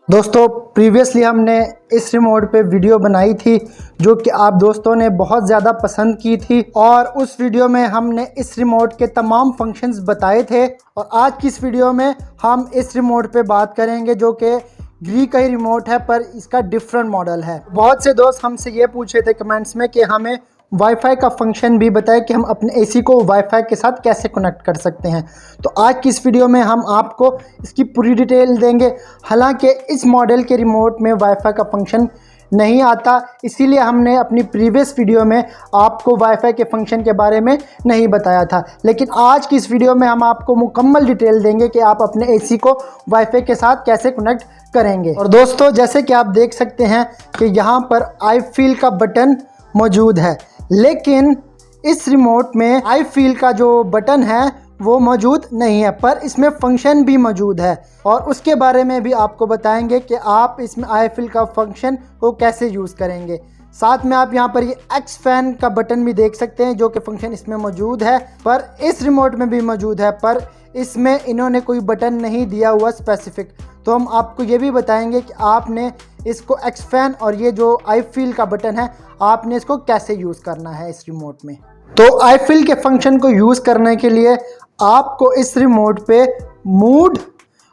दोस्तों प्रीवियसली हमने इस रिमोट पे वीडियो बनाई थी जो कि आप दोस्तों ने बहुत ज़्यादा पसंद की थी और उस वीडियो में हमने इस रिमोट के तमाम फंक्शंस बताए थे। और आज की इस वीडियो में हम इस रिमोट पे बात करेंगे जो कि ग्री का ही रिमोट है पर इसका डिफरेंट मॉडल है। बहुत से दोस्त हमसे ये पूछे थे कमेंट्स में कि हमें वाईफाई का फंक्शन भी बताए कि हम अपने एसी को वाईफाई के साथ कैसे कनेक्ट कर सकते हैं। तो आज की इस वीडियो में हम आपको इसकी पूरी डिटेल देंगे। हालांकि इस मॉडल के रिमोट में वाईफाई का फंक्शन नहीं आता, इसीलिए हमने अपनी प्रीवियस वीडियो में आपको वाईफाई के फंक्शन के बारे में नहीं बताया था। लेकिन आज की इस वीडियो में हम आपको मुकम्मल डिटेल देंगे कि आप अपने एसी को वाईफाई के साथ कैसे कनेक्ट करेंगे। और दोस्तों जैसे कि आप देख सकते हैं कि यहाँ पर आई फील का बटन मौजूद है, लेकिन इस रिमोट में आई फील का जो बटन है वो मौजूद नहीं है, पर इसमें फंक्शन भी मौजूद है और उसके बारे में भी आपको बताएंगे कि आप इसमें आई फील का फंक्शन को कैसे यूज़ करेंगे। साथ में आप यहाँ पर ये एक्स फैन का बटन भी देख सकते हैं जो कि फंक्शन इसमें मौजूद है, पर इस रिमोट में भी मौजूद है, पर इसमें इन्होंने कोई बटन नहीं दिया हुआ स्पेसिफिक। तो हम आपको ये भी बताएंगे कि आपने इसको एक्स फैन और ये जो आई फील का बटन है आपने इसको कैसे यूज़ करना है इस रिमोट में। तो आई फील के फंक्शन को यूज़ करने के लिए आपको इस रिमोट पे मूड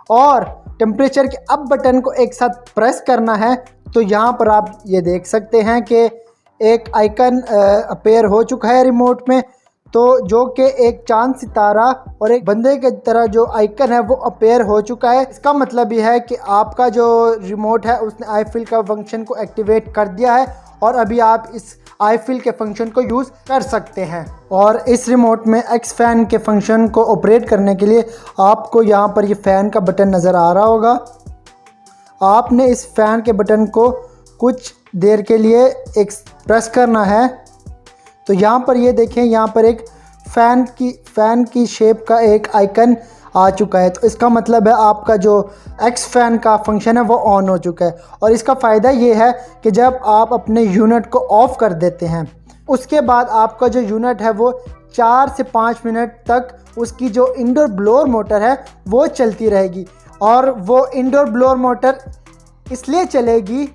और टेम्परेचर के अप बटन को एक साथ प्रेस करना है। तो यहाँ पर आप ये देख सकते हैं कि एक आइकन अपेयर हो चुका है रिमोट में, तो जो कि एक चांद सितारा और एक बंदे के तरह जो आइकन है वो अपेयर हो चुका है। इसका मतलब ये है कि आपका जो रिमोट है उसने आई फील का फंक्शन को एक्टिवेट कर दिया है और अभी आप इस आई फील के फंक्शन को यूज़ कर सकते हैं। और इस रिमोट में एक्स फैन के फंक्शन को ऑपरेट करने के लिए आपको यहाँ पर ये फ़ैन का बटन नज़र आ रहा होगा। आपने इस फ़ैन के बटन को कुछ देर के लिए एक प्रेस करना है। तो यहाँ पर ये देखें, यहाँ पर एक फ़ैन की शेप का एक आइकन आ चुका है। तो इसका मतलब है आपका जो एक्स फैन का फंक्शन है वो ऑन हो चुका है। और इसका फ़ायदा ये है कि जब आप अपने यूनिट को ऑफ़ कर देते हैं उसके बाद आपका जो यूनिट है वो 4 से 5 मिनट तक उसकी जो इंडोर ब्लोअर मोटर है वो चलती रहेगी। और वो इंडोर ब्लोअर मोटर इसलिए चलेगी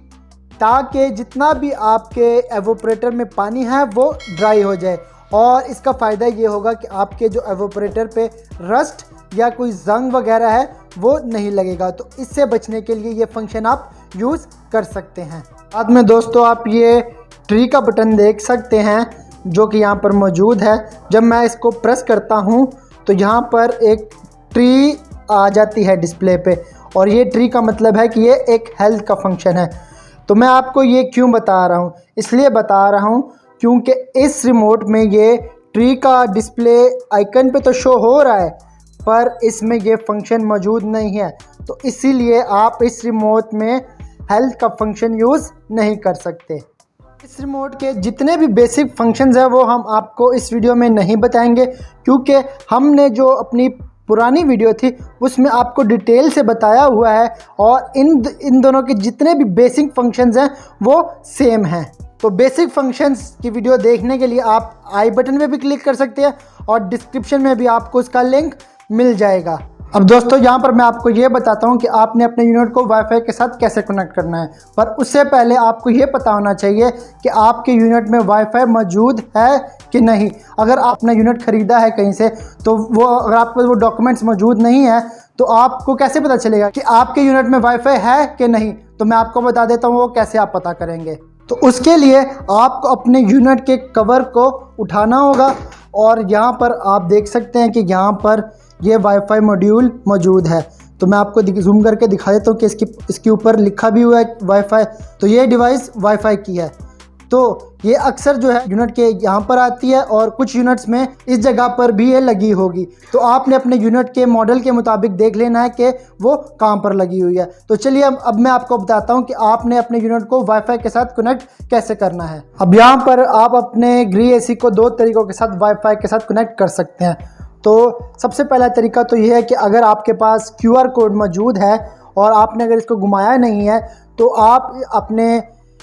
ताकि जितना भी आपके एवोपरेटर में पानी है वो ड्राई हो जाए। और इसका फ़ायदा ये होगा कि आपके जो एवोपरेटर पे रस्ट या कोई जंग वगैरह है वो नहीं लगेगा। तो इससे बचने के लिए ये फंक्शन आप यूज़ कर सकते हैं। बाद में दोस्तों आप ये ट्री का बटन देख सकते हैं जो कि यहाँ पर मौजूद है। जब मैं इसको प्रेस करता हूँ तो यहाँ पर एक ट्री आ जाती है डिस्प्ले पे, और ये ट्री का मतलब है कि ये एक हेल्थ का फंक्शन है। तो मैं आपको ये क्यों बता रहा हूँ, इसलिए बता रहा हूँ क्योंकि इस रिमोट में ये ट्री का डिस्प्ले आइकन पे तो शो हो रहा है पर इसमें ये फंक्शन मौजूद नहीं है। तो इसीलिए आप इस रिमोट में हेल्थ का फंक्शन यूज़ नहीं कर सकते। इस रिमोट के जितने भी बेसिक फंक्शंस हैं वो हम आपको इस वीडियो में नहीं बताएंगे, क्योंकि हमने जो अपनी पुरानी वीडियो थी उसमें आपको डिटेल से बताया हुआ है और इन दोनों के जितने भी बेसिक फंक्शंस हैं वो सेम हैं। तो बेसिक फंक्शंस की वीडियो देखने के लिए आप आई बटन में भी क्लिक कर सकते हैं और डिस्क्रिप्शन में भी आपको इसका लिंक मिल जाएगा। अब दोस्तों यहाँ पर मैं आपको ये बताता हूँ कि आपने अपने यूनिट को वाईफाई के साथ कैसे कनेक्ट करना है, पर उससे पहले आपको ये पता होना चाहिए कि आपके यूनिट में वाईफाई मौजूद है कि नहीं। अगर आपने यूनिट ख़रीदा है कहीं से तो वो अगर आपके पास वो डॉक्यूमेंट्स मौजूद नहीं है तो आपको कैसे पता चलेगा कि आपके यूनिट में वाईफाई है कि नहीं। तो मैं आपको बता देता हूँ वो कैसे आप पता करेंगे। तो उसके लिए आपको अपने यूनिट के कवर को उठाना होगा और यहाँ पर आप देख सकते हैं कि यहाँ पर ये वाईफाई मॉड्यूल मौजूद है। तो मैं आपको जूम करके दिखा देता हूँ कि इसके ऊपर लिखा भी हुआ है वाईफाई। तो ये डिवाइस वाईफाई की है। तो ये अक्सर जो है यूनिट के यहाँ पर आती है और कुछ यूनिट्स में इस जगह पर भी ये लगी होगी। तो आपने अपने यूनिट के मॉडल के मुताबिक देख लेना है कि वो कहाँ पर लगी हुई है। तो चलिए अब मैं आपको बताता हूँ कि आपने अपने यूनिट को वाईफाई के साथ कनेक्ट कैसे करना है। अब यहाँ पर आप अपने ग्री एसी को 2 तरीक़ों के साथ वाईफाई के साथ कनेक्ट कर सकते हैं। तो सबसे पहला तरीका तो ये है कि अगर आपके पास QR कोड मौजूद है और आपने अगर इसको घुमाया नहीं है तो आप अपने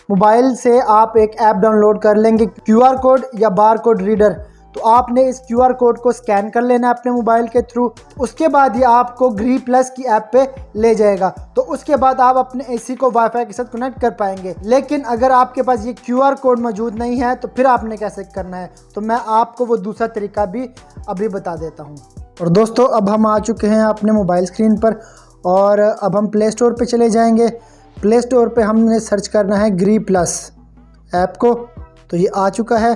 मोबाइल से आप एक ऐप डाउनलोड कर लेंगे QR कोड या बार कोड रीडर। तो आपने इस QR कोड को स्कैन कर लेना है अपने मोबाइल के थ्रू। उसके बाद ये आपको ग्री प्लस की ऐप पे ले जाएगा। तो उसके बाद आप अपने AC को वाईफाई के साथ कनेक्ट कर पाएंगे। लेकिन अगर आपके पास ये QR कोड मौजूद नहीं है तो फिर आपने कैसे करना है, तो मैं आपको वो दूसरा तरीका भी अभी बता देता हूँ। और दोस्तों अब हम आ चुके हैं अपने मोबाइल स्क्रीन पर और अब हम प्ले स्टोर पे चले जाएंगे। प्ले स्टोर पे हमने सर्च करना है ग्री प्लस ऐप को। तो ये आ चुका है।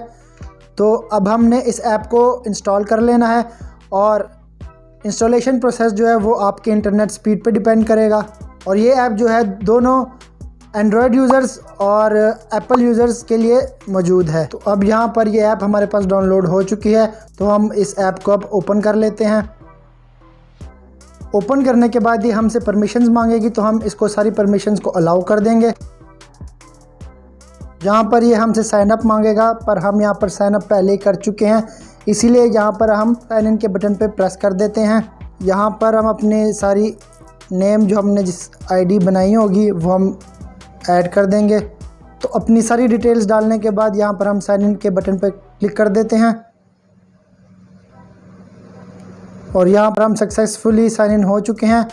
तो अब हमने इस ऐप को इंस्टॉल कर लेना है और इंस्टॉलेशन प्रोसेस जो है वो आपके इंटरनेट स्पीड पे डिपेंड करेगा। और ये ऐप जो है दोनों एंड्रॉयड यूज़र्स और एप्पल यूज़र्स के लिए मौजूद है। तो अब यहाँ पर ये ऐप हमारे पास डाउनलोड हो चुकी है। तो हम इस ऐप को अब ओपन कर लेते हैं। ओपन करने के बाद ये हमसे परमिशंस मांगेगी, तो हम इसको सारी परमिशंस को अलाउ कर देंगे। यहाँ पर ये हमसे साइन अप मांगेगा, पर हम यहाँ पर साइन अप पहले ही कर चुके हैं, इसीलिए यहाँ पर हम साइन इन के बटन पे प्रेस कर देते हैं। यहाँ पर हम अपने सारी नेम जो हमने जिस आईडी बनाई होगी वो हम ऐड कर देंगे। तो अपनी सारी डिटेल्स डालने के बाद यहाँ पर हम साइन इन के बटन पर क्लिक कर देते हैं और यहाँ पर हम सक्सेसफुली साइन इन हो चुके हैं।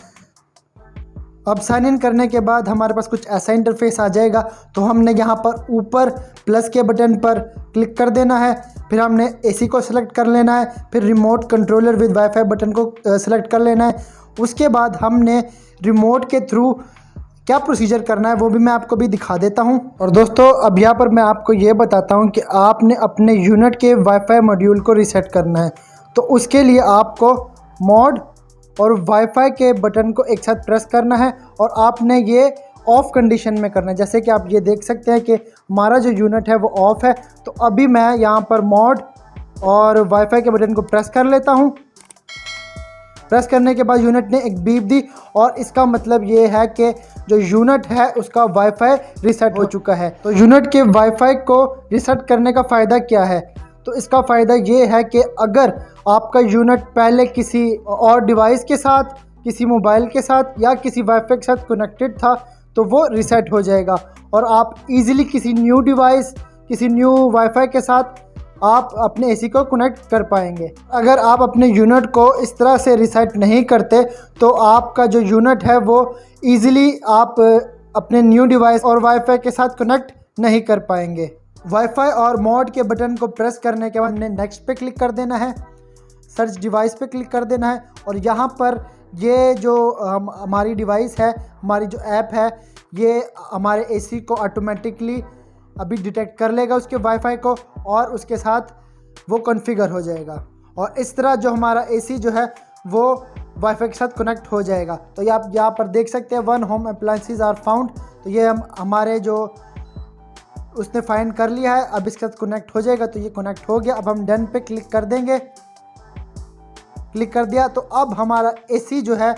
अब साइन इन करने के बाद हमारे पास कुछ ऐसा इंटरफेस आ जाएगा। तो हमने यहाँ पर ऊपर प्लस के बटन पर क्लिक कर देना है, फिर हमने AC को सिलेक्ट कर लेना है, फिर remote controller with wifi button को सिलेक्ट कर लेना है। उसके बाद हमने रिमोट के थ्रू क्या प्रोसीजर करना है वो भी मैं आपको भी दिखा देता हूं। और दोस्तों अब यहाँ पर मैं आपको ये बताता हूं कि आपने अपने यूनिट के वाईफाई मॉड्यूल को रीसेट करना है। तो उसके लिए आपको मोड और वाईफाई के बटन को एक साथ प्रेस करना है और आपने ये ऑफ़ कंडीशन में करना है। जैसे कि आप ये देख सकते हैं कि हमारा जो यूनिट है वो ऑफ़ है। तो अभी मैं यहाँ पर मोड और वाईफाई के बटन को प्रेस कर लेता हूँ। प्रेस करने के बाद यूनिट ने एक बीप दी और इसका मतलब ये है कि जो यूनिट है उसका वाईफाई रीसेट हो चुका है। तो यूनिट के वाईफाई को रीसेट करने का फ़ायदा क्या है? तो इसका फ़ायदा ये है कि अगर आपका यूनिट पहले किसी और डिवाइस के साथ, किसी मोबाइल के साथ या किसी वाईफाई के साथ कनेक्टेड था तो वो रीसेट हो जाएगा और आप इजीली किसी न्यू डिवाइस, किसी न्यू वाईफाई के साथ आप अपने AC को कनेक्ट कर पाएंगे। अगर आप अपने यूनिट को इस तरह से रीसेट नहीं करते तो आपका जो यूनिट है वो इजीली आप अपने न्यू डिवाइस और वाईफाई के साथ कनेक्ट नहीं कर पाएंगे। वाईफाई और मोड के बटन को प्रेस करने के बाद हमने नेक्स्ट पे क्लिक कर देना है, सर्च डिवाइस पे क्लिक कर देना है और यहाँ पर ये जो हमारी डिवाइस है, हमारी जो ऐप है, ये हमारे AC को ऑटोमेटिकली अभी डिटेक्ट कर लेगा उसके वाईफाई को और उसके साथ वो कॉन्फ़िगर हो जाएगा और इस तरह जो हमारा AC जो है वो वाईफाई के साथ कनेक्ट हो जाएगा। तो ये आप यहाँ पर देख सकते हैं 1 होम अप्लायंसेस आर फाउंड। तो ये हमारे जो उसने फाइंड कर लिया है, अब इसके साथ कनेक्ट हो जाएगा। तो ये कनेक्ट हो गया। अब हम डन पे क्लिक कर देंगे। क्लिक कर दिया तो अब हमारा AC जो है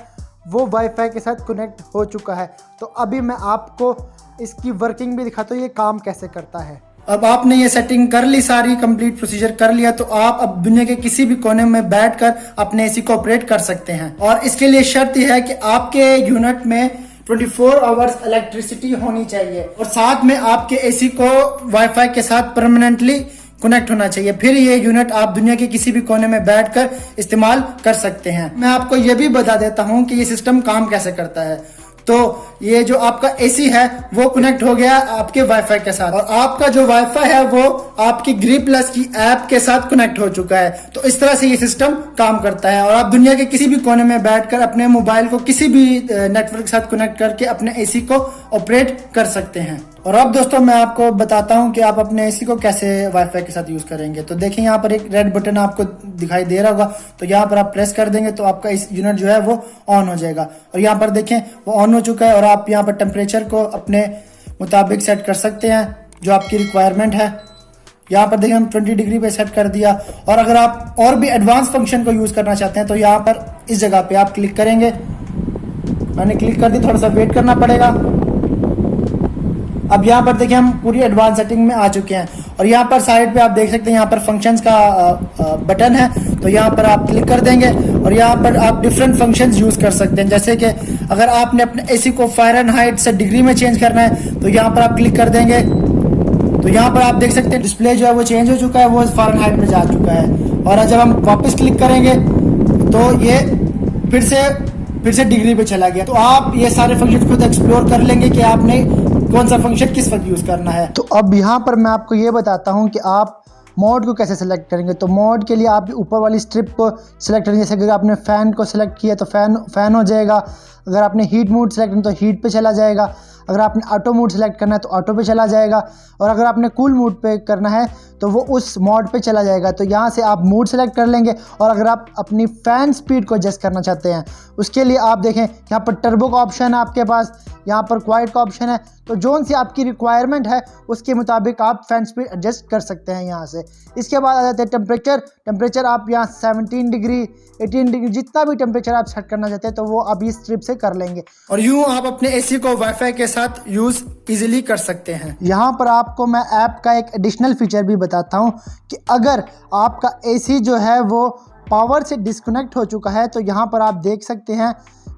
वो वाईफाई के साथ कनेक्ट हो चुका है। तो अभी मैं आपको इसकी वर्किंग भी दिखाता हूँ, ये काम कैसे करता है। अब आपने ये सेटिंग कर ली, सारी कंप्लीट प्रोसीजर कर लिया, तो आप अब दुनिया के किसी भी कोने में बैठकर अपने AC को ऑपरेट कर सकते हैं। और इसके लिए शर्त यह है कि आपके यूनिट में 24 आवर्स इलेक्ट्रिसिटी होनी चाहिए और साथ में आपके AC को वाईफाई के साथ परमानेंटली कनेक्ट होना चाहिए, फिर ये यूनिट आप दुनिया के किसी भी कोने में बैठकर इस्तेमाल कर सकते हैं। मैं आपको ये भी बता देता हूँ कि ये सिस्टम काम कैसे करता है। तो ये जो आपका AC है वो कनेक्ट हो गया आपके वाईफाई के साथ और आपका जो वाईफाई है वो आपकी ग्री प्लस की ऐप के साथ कनेक्ट हो चुका है। तो इस तरह से ये सिस्टम काम करता है और आप दुनिया के किसी भी कोने में बैठकर अपने मोबाइल को किसी भी नेटवर्क के साथ कनेक्ट करके अपने AC को ऑपरेट कर सकते हैं। और अब दोस्तों मैं आपको बताता हूं कि आप अपने AC को कैसे वाईफाई के साथ यूज करेंगे। तो देखिए यहाँ पर एक रेड बटन आपको दिखाई दे रहा होगा, तो यहाँ पर आप प्रेस कर देंगे तो आपका इस यूनिट जो है वो ऑन हो जाएगा। और यहाँ पर देखें वो ऑन हो चुका है और आप यहाँ पर टेम्परेचर को अपने मुताबिक सेट कर सकते हैं जो आपकी रिक्वायरमेंट है। यहाँ पर देखिए हम 20 डिग्री पे सेट कर दिया। और अगर आप और भी एडवांस फंक्शन को यूज करना चाहते हैं तो यहाँ पर इस जगह पे आप क्लिक करेंगे। मैंने क्लिक कर दी, थोड़ा सा वेट करना पड़ेगा। अब यहाँ पर देखिए हम पूरी एडवांस सेटिंग में आ चुके हैं और यहाँ पर साइड पे आप देख सकते हैं यहाँ पर फंक्शंस का बटन है, तो यहाँ पर आप क्लिक कर देंगे और यहाँ पर आप डिफरेंट फंक्शंस यूज कर सकते हैं। जैसे कि अगर आपने अपने AC को फ़ारेनहाइट से डिग्री में चेंज करना है तो यहाँ पर आप क्लिक कर देंगे तो यहाँ पर आप देख सकते हैं डिस्प्ले जो है वो चेंज हो चुका है, वो फ़ारेनहाइट में जा चुका है। और जब हम वापस क्लिक करेंगे तो ये फिर से डिग्री पे चला गया। तो आप ये सारे फंक्शन खुद एक्सप्लोर कर लेंगे कि आपने कौन सा फंक्शन किस वक्त यूज़ करना है। तो अब यहाँ पर मैं आपको ये बताता हूँ कि आप मोड को कैसे सेलेक्ट करेंगे। तो मोड के लिए आप ऊपर वाली स्ट्रिप को सिलेक्ट करेंगे। जैसे अगर आपने फ़ैन को सिलेक्ट किया तो फ़ैन हो जाएगा। अगर आपने हीट मोड सेलेक्ट करना तो हीट पे चला जाएगा। अगर आपने ऑटो मोड सेलेक्ट करना है तो ऑटो पे चला जाएगा। और अगर आपने कूल मोड पे करना है तो वो उस मोड पे चला जाएगा। तो यहाँ से आप मोड सेलेक्ट कर लेंगे। और अगर आप अपनी फ़ैन स्पीड को एडजस्ट करना चाहते हैं उसके लिए आप देखें यहाँ पर टर्बो का ऑप्शन है आपके पास, यहाँ पर क्वाइट का ऑप्शन है। तो जोन सी आपकी रिक्वायरमेंट है उसके मुताबिक आप फ़ैन स्पीड एडजस्ट कर सकते हैं यहाँ से। इसके बाद आ जाते हैं टेम्परेचर आप यहाँ 17 डिग्री 18 डिग्री जितना भी टेम्परेचर आप सेट करना चाहते हैं तो वो आप इस स्ट्रिप से कर लेंगे। और यूँ आप अपने एसी को वाईफाई के साथ यूज़ इजीली कर सकते हैं। यहाँ पर आपको मैं ऐप का एक एडिशनल फीचर भी बताता हूँ कि अगर आपका एसी जो है वो पावर से डिस्कनेक्ट हो चुका है तो यहाँ पर आप देख सकते हैं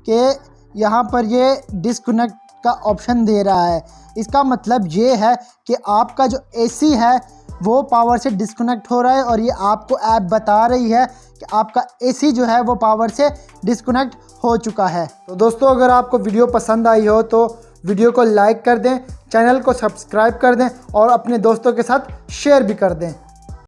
कि यहाँ पर ये डिस्कनेक्ट का ऑप्शन दे रहा है। इसका मतलब ये है कि आपका जो एसी है वो पावर से डिस्कनेक्ट हो रहा है और ये आपको ऐप बता रही है कि आपका एसी जो है वो पावर से डिस्कनेक्ट हो चुका है। तो दोस्तों अगर आपको वीडियो पसंद आई हो तो वीडियो को लाइक कर दें, चैनल को सब्सक्राइब कर दें और अपने दोस्तों के साथ शेयर भी कर दें।